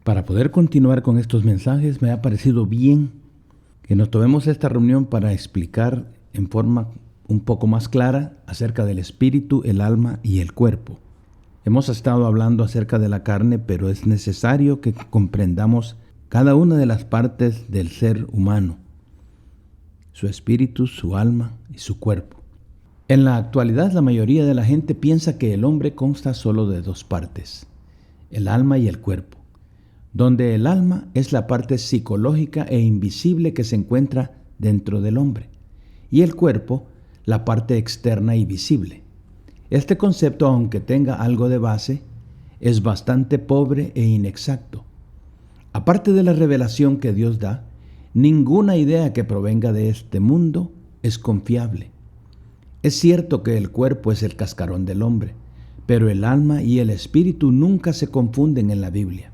Para poder continuar con estos mensajes, me ha parecido bien que nos tomemos esta reunión para explicar en forma un poco más clara acerca del espíritu, el alma y el cuerpo. Hemos estado hablando acerca de la carne, pero es necesario que comprendamos cada una de las partes del ser humano, su espíritu, su alma y su cuerpo. En la actualidad, la mayoría de la gente piensa que el hombre consta solo de dos partes, el alma y el cuerpo, donde el alma es la parte psicológica e invisible que se encuentra dentro del hombre, y el cuerpo, la parte externa y visible. Este concepto, aunque tenga algo de base, es bastante pobre e inexacto. Aparte de la revelación que Dios da, ninguna idea que provenga de este mundo es confiable. Es cierto que el cuerpo es el cascarón del hombre, pero el alma y el espíritu nunca se confunden en la Biblia.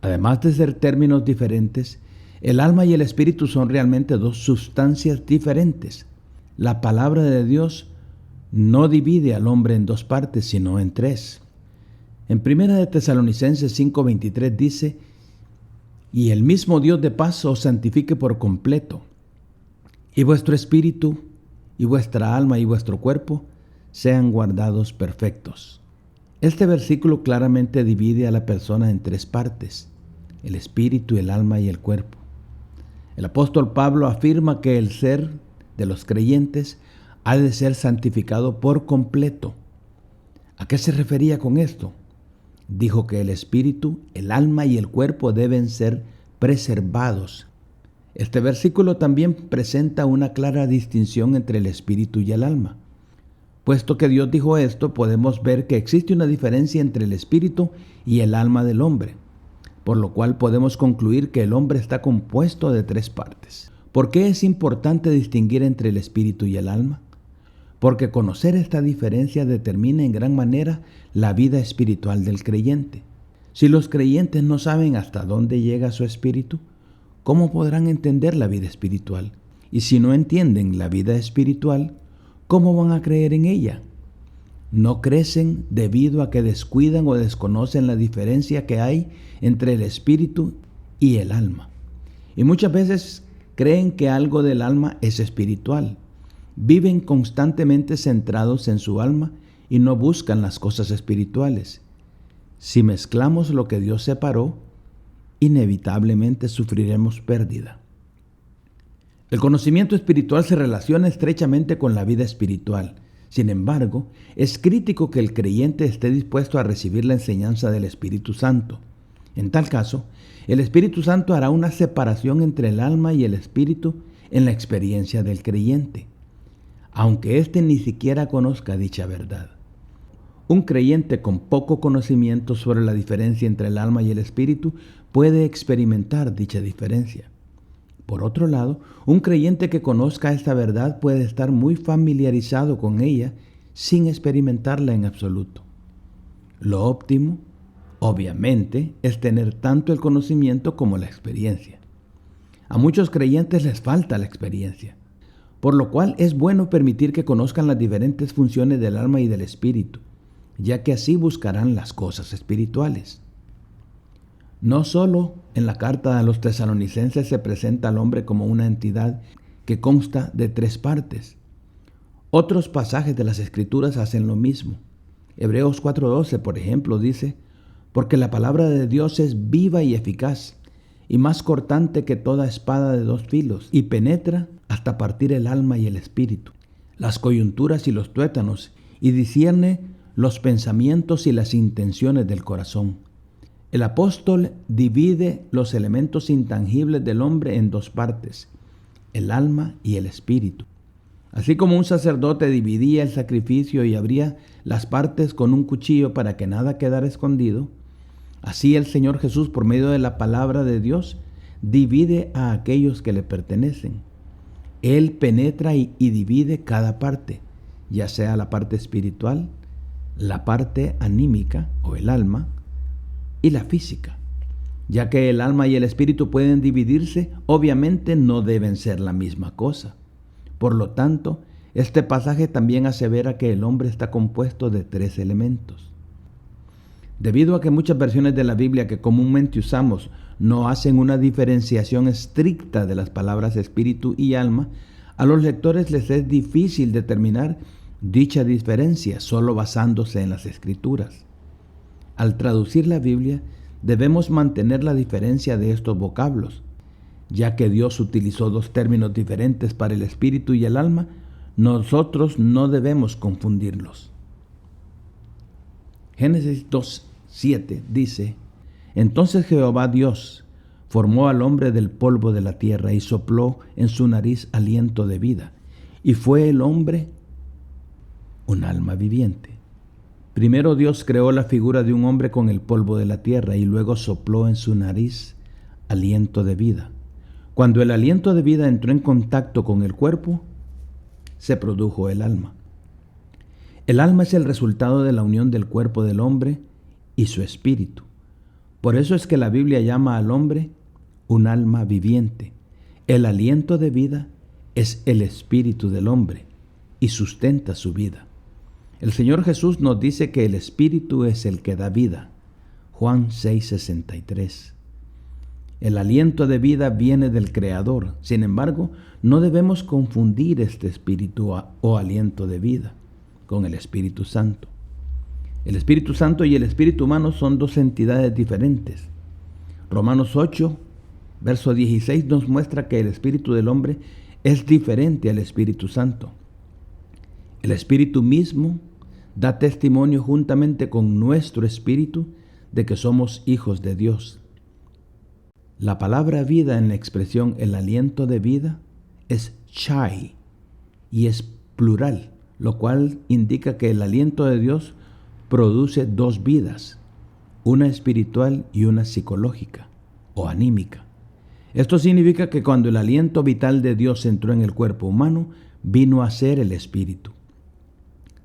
Además de ser términos diferentes, el alma y el espíritu son realmente dos sustancias diferentes. La palabra de Dios no divide al hombre en dos partes, sino en tres. En 1 de Tesalonicenses 5:23 dice: «Y el mismo Dios de paz os santifique por completo, y vuestro espíritu, y vuestra alma, y vuestro cuerpo sean guardados perfectos». Este versículo claramente divide a la persona en tres partes: el espíritu, el alma y el cuerpo. El apóstol Pablo afirma que el ser de los creyentes ha de ser santificado por completo. ¿A qué se refería con esto? Dijo que el espíritu, el alma y el cuerpo deben ser preservados. Este versículo también presenta una clara distinción entre el espíritu y el alma. Puesto que Dios dijo esto, podemos ver que existe una diferencia entre el espíritu y el alma del hombre, por lo cual podemos concluir que el hombre está compuesto de tres partes. ¿Por qué es importante distinguir entre el espíritu y el alma? Porque conocer esta diferencia determina en gran manera la vida espiritual del creyente. Si los creyentes no saben hasta dónde llega su espíritu, ¿cómo podrán entender la vida espiritual? Y si no entienden la vida espiritual, ¿cómo van a creer en ella? No crecen debido a que descuidan o desconocen la diferencia que hay entre el espíritu y el alma. Y muchas veces creen que algo del alma es espiritual. Viven constantemente centrados en su alma y no buscan las cosas espirituales. Si mezclamos lo que Dios separó, inevitablemente sufriremos pérdida. El conocimiento espiritual se relaciona estrechamente con la vida espiritual. Sin embargo, es crítico que el creyente esté dispuesto a recibir la enseñanza del Espíritu Santo. En tal caso, el Espíritu Santo hará una separación entre el alma y el espíritu en la experiencia del creyente, aunque éste ni siquiera conozca dicha verdad. Un creyente con poco conocimiento sobre la diferencia entre el alma y el espíritu puede experimentar dicha diferencia. Por otro lado, un creyente que conozca esta verdad puede estar muy familiarizado con ella sin experimentarla en absoluto. Lo óptimo, obviamente, es tener tanto el conocimiento como la experiencia. A muchos creyentes les falta la experiencia, por lo cual es bueno permitir que conozcan las diferentes funciones del alma y del espíritu, ya que así buscarán las cosas espirituales. No solo en la carta a los tesalonicenses se presenta al hombre como una entidad que consta de tres partes. Otros pasajes de las Escrituras hacen lo mismo. Hebreos 4:12, por ejemplo, dice: «Porque la palabra de Dios es viva y eficaz, y más cortante que toda espada de dos filos, y penetra hasta partir el alma y el espíritu, las coyunturas y los tuétanos, y discierne los pensamientos y las intenciones del corazón». El apóstol divide los elementos intangibles del hombre en dos partes, el alma y el espíritu. Así como un sacerdote dividía el sacrificio y abría las partes con un cuchillo para que nada quedara escondido, así el Señor Jesús, por medio de la palabra de Dios, divide a aquellos que le pertenecen. Él penetra y divide cada parte, ya sea la parte espiritual, la parte anímica o el alma, y la física. Ya que el alma y el espíritu pueden dividirse, obviamente no deben ser la misma cosa. Por lo tanto, este pasaje también asevera que el hombre está compuesto de tres elementos. Debido a que muchas versiones de la Biblia que comúnmente usamos no hacen una diferenciación estricta de las palabras espíritu y alma, a los lectores les es difícil determinar dicha diferencia solo basándose en las Escrituras. Al traducir la Biblia, debemos mantener la diferencia de estos vocablos. Ya que Dios utilizó dos términos diferentes para el espíritu y el alma, nosotros no debemos confundirlos. Génesis 2:7 dice: Entonces Jehová Dios formó al hombre del polvo de la tierra y sopló en su nariz aliento de vida, y fue el hombre un alma viviente. Primero Dios creó la figura de un hombre con el polvo de la tierra y luego sopló en su nariz aliento de vida. Cuando el aliento de vida entró en contacto con el cuerpo, se produjo el alma. El alma es el resultado de la unión del cuerpo del hombre y su espíritu. Por eso es que la Biblia llama al hombre un alma viviente. El aliento de vida es el espíritu del hombre y sustenta su vida. El Señor Jesús nos dice que el espíritu es el que da vida. Juan 6:63. El aliento de vida viene del Creador. Sin embargo, no debemos confundir este espíritu o aliento de vida con el Espíritu Santo. El Espíritu Santo y el espíritu humano son dos entidades diferentes. Romanos 8, verso 16 nos muestra que el espíritu del hombre es diferente al Espíritu Santo. El Espíritu mismo da testimonio juntamente con nuestro espíritu de que somos hijos de Dios. La palabra vida en la expresión el aliento de vida es chai y es plural, lo cual indica que el aliento de Dios produce dos vidas, una espiritual y una psicológica o anímica. Esto significa que cuando el aliento vital de Dios entró en el cuerpo humano, vino a ser el espíritu.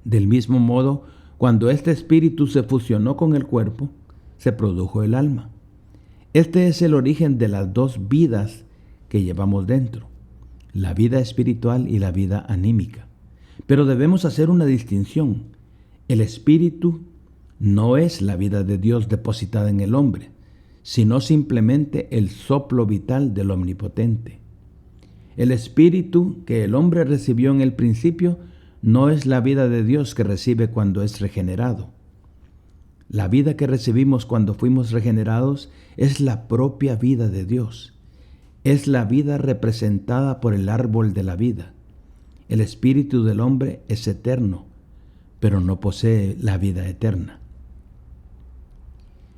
Del mismo modo, cuando este espíritu se fusionó con el cuerpo, se produjo el alma. Este es el origen de las dos vidas que llevamos dentro, la vida espiritual y la vida anímica. Pero debemos hacer una distinción. El espíritu no es la vida de Dios depositada en el hombre, sino simplemente el soplo vital del Omnipotente. El espíritu que el hombre recibió en el principio no es la vida de Dios que recibe cuando es regenerado. La vida que recibimos cuando fuimos regenerados es la propia vida de Dios. Es la vida representada por el árbol de la vida. El espíritu del hombre es eterno, pero no posee la vida eterna.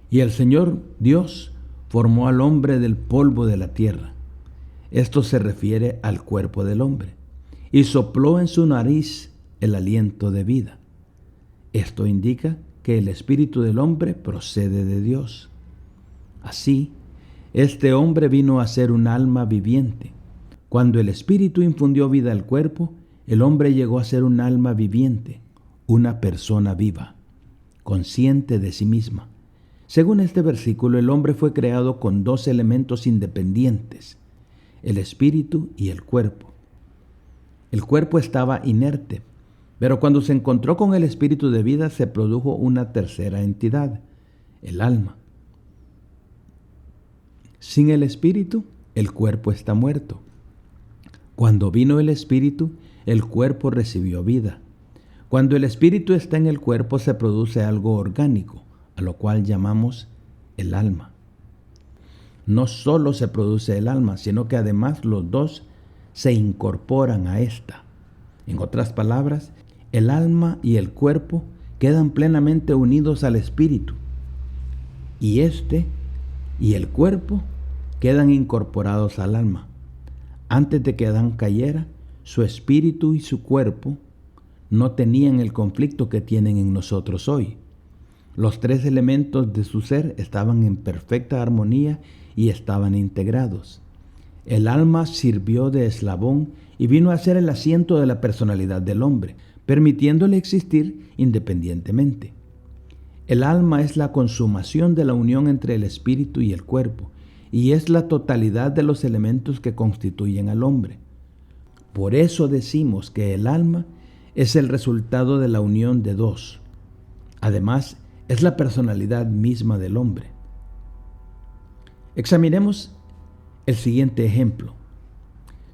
Y el Señor Dios formó al hombre del polvo de la tierra. Esto se refiere al cuerpo del hombre. Y sopló en su nariz el aliento de vida. Esto indica que el espíritu del hombre procede de Dios. Así, este hombre vino a ser un alma viviente. Cuando el espíritu infundió vida al cuerpo, el hombre llegó a ser un alma viviente, una persona viva, consciente de sí misma. Según este versículo, el hombre fue creado con dos elementos independientes, el espíritu y el cuerpo. El cuerpo estaba inerte, pero cuando se encontró con el espíritu de vida se produjo una tercera entidad, el alma. Sin el espíritu, el cuerpo está muerto. Cuando vino el espíritu, el cuerpo recibió vida. Cuando el espíritu está en el cuerpo se produce algo orgánico, a lo cual llamamos el alma. No solo se produce el alma, sino que además los dos se incorporan a esta. En otras palabras, el alma y el cuerpo quedan plenamente unidos al espíritu, y este y el cuerpo quedan incorporados al alma. Antes de que Adán cayera, su espíritu y su cuerpo no tenían el conflicto que tienen en nosotros hoy. Los tres elementos de su ser estaban en perfecta armonía y estaban integrados. El alma sirvió de eslabón y vino a ser el asiento de la personalidad del hombre, permitiéndole existir independientemente. El alma es la consumación de la unión entre el espíritu y el cuerpo, y es la totalidad de los elementos que constituyen al hombre. Por eso decimos que el alma es el resultado de la unión de dos. Además, es la personalidad misma del hombre. Examinemos el siguiente ejemplo.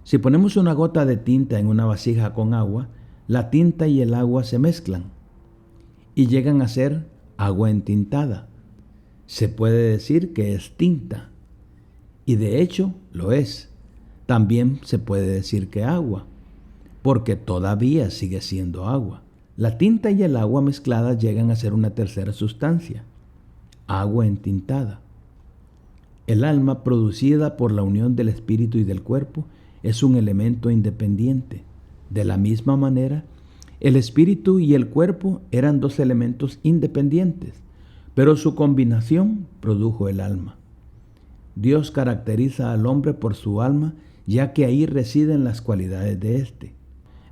Si ponemos una gota de tinta en una vasija con agua, la tinta y el agua se mezclan y llegan a ser agua entintada. Se puede decir que es tinta, y de hecho lo es. También se puede decir que agua, porque todavía sigue siendo agua. La tinta y el agua mezcladas llegan a ser una tercera sustancia, agua entintada. El alma, producida por la unión del espíritu y del cuerpo, es un elemento independiente. De la misma manera, el espíritu y el cuerpo eran dos elementos independientes, pero su combinación produjo el alma. Dios caracteriza al hombre por su alma, ya que ahí residen las cualidades de éste.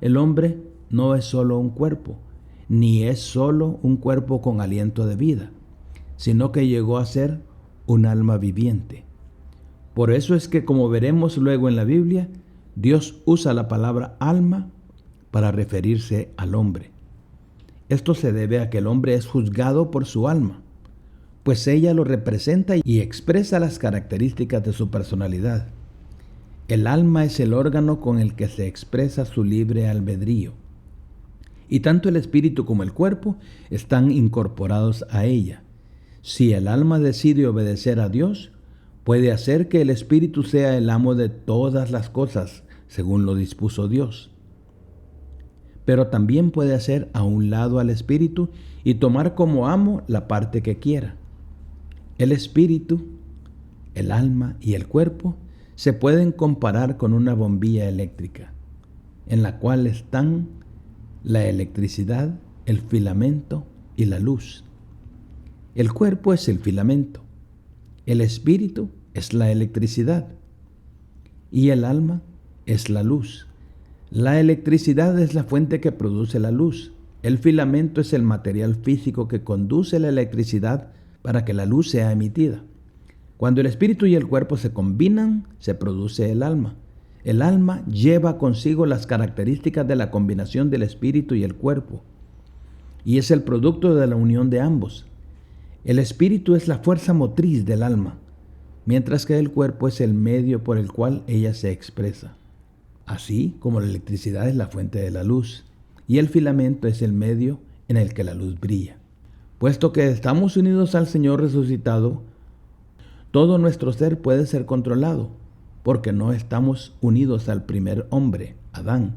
El hombre no es solo un cuerpo, ni es solo un cuerpo con aliento de vida, sino que llegó a ser un alma viviente. Por eso es que, como veremos luego en la Biblia, Dios usa la palabra alma para referirse al hombre. Esto se debe a que el hombre es juzgado por su alma, pues ella lo representa y expresa las características de su personalidad. El alma es el órgano con el que se expresa su libre albedrío, y tanto el espíritu como el cuerpo están incorporados a ella. Si el alma decide obedecer a Dios, puede hacer que el espíritu sea el amo de todas las cosas, según lo dispuso Dios. Pero también puede hacer a un lado al espíritu y tomar como amo la parte que quiera. El espíritu, el alma y el cuerpo se pueden comparar con una bombilla eléctrica, en la cual están la electricidad, el filamento y la luz. El cuerpo es el filamento, el espíritu es la electricidad y el alma es la luz. La electricidad es la fuente que produce la luz. El filamento es el material físico que conduce la electricidad para que la luz sea emitida. Cuando el espíritu y el cuerpo se combinan, se produce el alma. El alma lleva consigo las características de la combinación del espíritu y el cuerpo, y es el producto de la unión de ambos. El espíritu es la fuerza motriz del alma, mientras que el cuerpo es el medio por el cual ella se expresa. Así como la electricidad es la fuente de la luz, y el filamento es el medio en el que la luz brilla. Puesto que estamos unidos al Señor resucitado, todo nuestro ser puede ser controlado, porque no estamos unidos al primer hombre, Adán,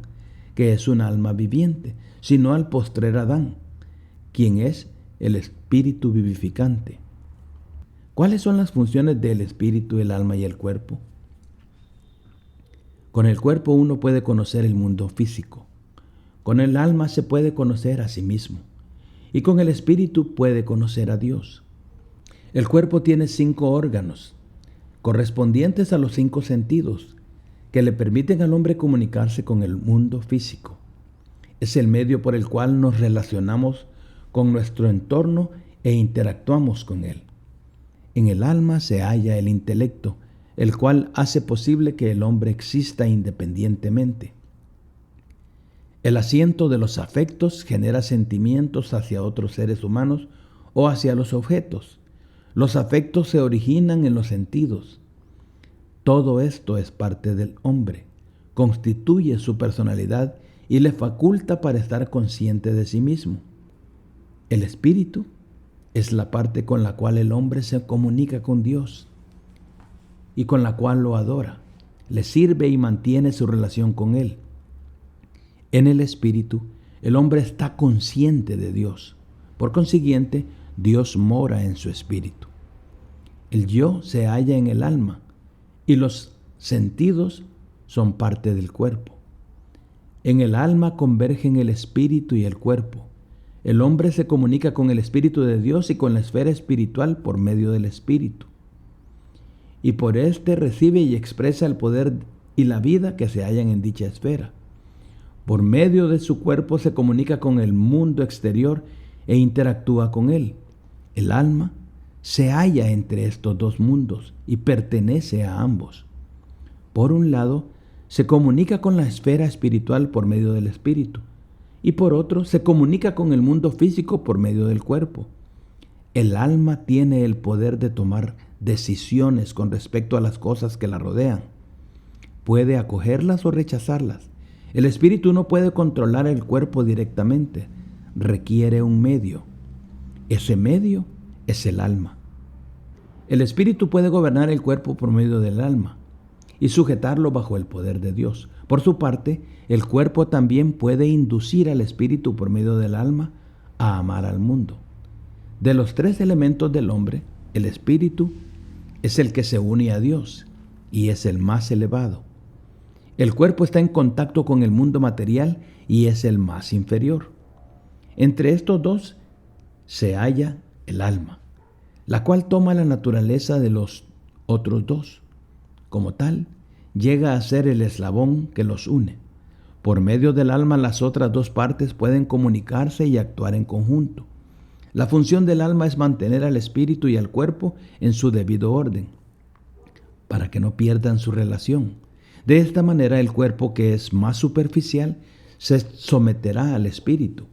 que es un alma viviente, sino al postrer Adán, quien es el espíritu vivificante. ¿Cuáles son las funciones del espíritu, el alma y el cuerpo? Con el cuerpo uno puede conocer el mundo físico, con el alma se puede conocer a sí mismo, y con el espíritu puede conocer a Dios. El cuerpo tiene 5 órganos, correspondientes a los 5 sentidos, que le permiten al hombre comunicarse con el mundo físico. Es el medio por el cual nos relacionamos con nuestro entorno e interactuamos con él. En el alma se halla el intelecto, el cual hace posible que el hombre exista independientemente. El asiento de los afectos genera sentimientos hacia otros seres humanos o hacia los objetos. Los afectos se originan en los sentidos. Todo esto es parte del hombre, constituye su personalidad y le faculta para estar consciente de sí mismo. El espíritu es la parte con la cual el hombre se comunica con Dios y con la cual lo adora, le sirve y mantiene su relación con Él. En el espíritu, el hombre está consciente de Dios. Por consiguiente, Dios mora en su espíritu. El yo se halla en el alma y los sentidos son parte del cuerpo. En el alma convergen el espíritu y el cuerpo. El hombre se comunica con el espíritu de Dios y con la esfera espiritual por medio del espíritu. Y por éste recibe y expresa el poder y la vida que se hallan en dicha esfera. Por medio de su cuerpo se comunica con el mundo exterior e interactúa con él. El alma se halla entre estos dos mundos y pertenece a ambos. Por un lado, se comunica con la esfera espiritual por medio del espíritu, y por otro, se comunica con el mundo físico por medio del cuerpo. El alma tiene el poder de tomar decisiones con respecto a las cosas que la rodean. Puede acogerlas o rechazarlas. El espíritu no puede controlar el cuerpo directamente. Requiere un medio. Ese medio es el alma. El espíritu puede gobernar el cuerpo por medio del alma y sujetarlo bajo el poder de Dios. Por su parte, el cuerpo también puede inducir al espíritu por medio del alma a amar al mundo. De los tres elementos del hombre, el espíritu es el que se une a Dios y es el más elevado. El cuerpo está en contacto con el mundo material y es el más inferior. Entre estos dos se halla el alma, la cual toma la naturaleza de los otros dos. Como tal, llega a ser el eslabón que los une. Por medio del alma, las otras dos partes pueden comunicarse y actuar en conjunto. La función del alma es mantener al espíritu y al cuerpo en su debido orden, para que no pierdan su relación. De esta manera, el cuerpo, que es más superficial, se someterá al espíritu,